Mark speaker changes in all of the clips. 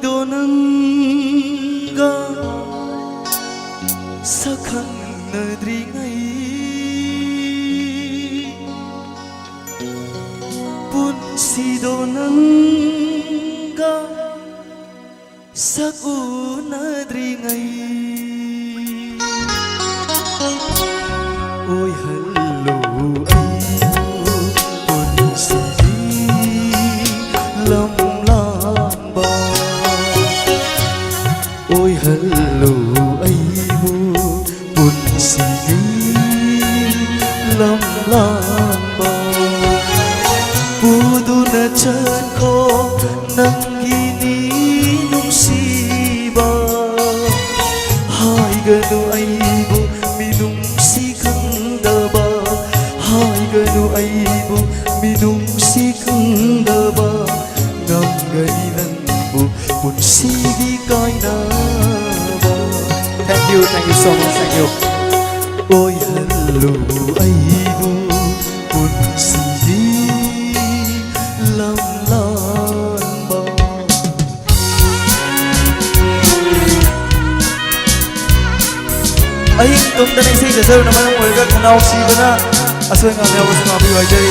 Speaker 1: nanga sakhanadringai punsido nanga sakunadringai oi hello ôi hello aibu punsigi lam lamba puduna chako nangini nungsiba hai ganu aibu minungsi kandaba hai ganu aibu minungsi kandaba nangani nangbu punsigi kainaba. Thank you so much, thank you. Ôi hello aibu punsigi lam lamba. Ahing tumda na isay dasar naman ang orga kung naoksiba na asoy nga may awas mga piwajay.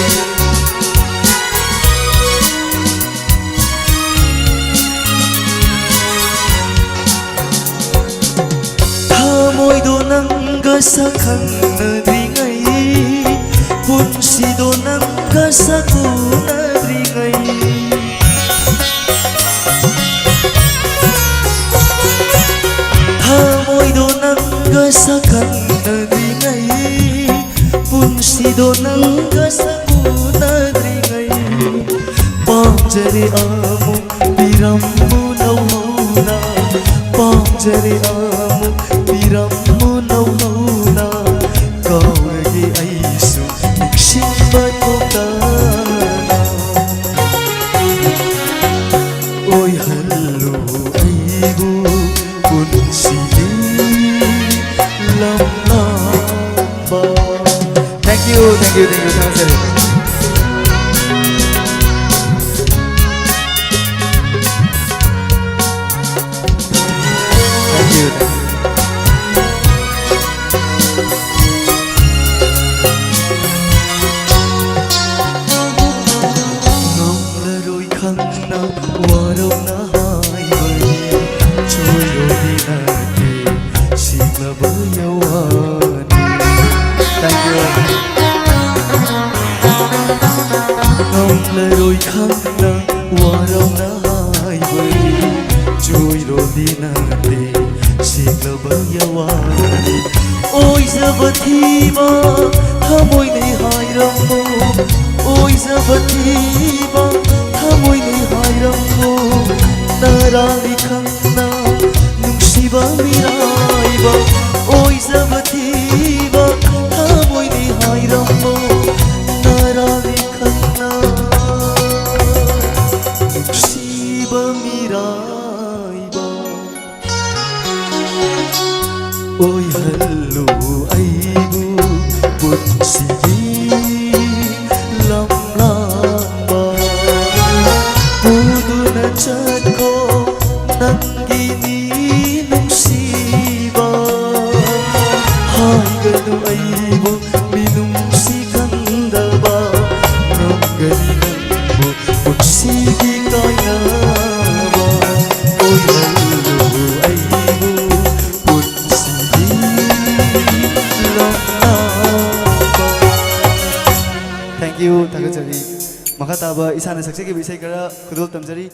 Speaker 1: Moido nanga sakhanadringai punsido nanga sakunadringai moido nanga sakhanadringai punsido nanga sakunadringai pamjare amu birammu nauhuna pamjare amu birammu nauhuna kauragi aisu niksimba tokana oi hello aibu punsigi lam lamba. Thank you sangat. Rồi khăn nắng warau na hai bơi chui rồi đi na te xịt lờ bơi yawani ôi giờ vật thi ba tha môi này hai răng mô ôi giờ vật thi ba tha môi này hai răng mô na ra đi khăn na nung si ba mi rai ba ôi giờ vật thi ba tha môi này hai răng mô na ra đi khăn na ôi hello aibu punsigi lam lamba puduna chako nangini nungsiba hai ganu aibu minungsi kandaba nangani nangbu punsigi kainaba oi hello aibu punsigi lam lamba. Thank you, Takajari. Makataba isana saksaki bisay kara kudol tamjari.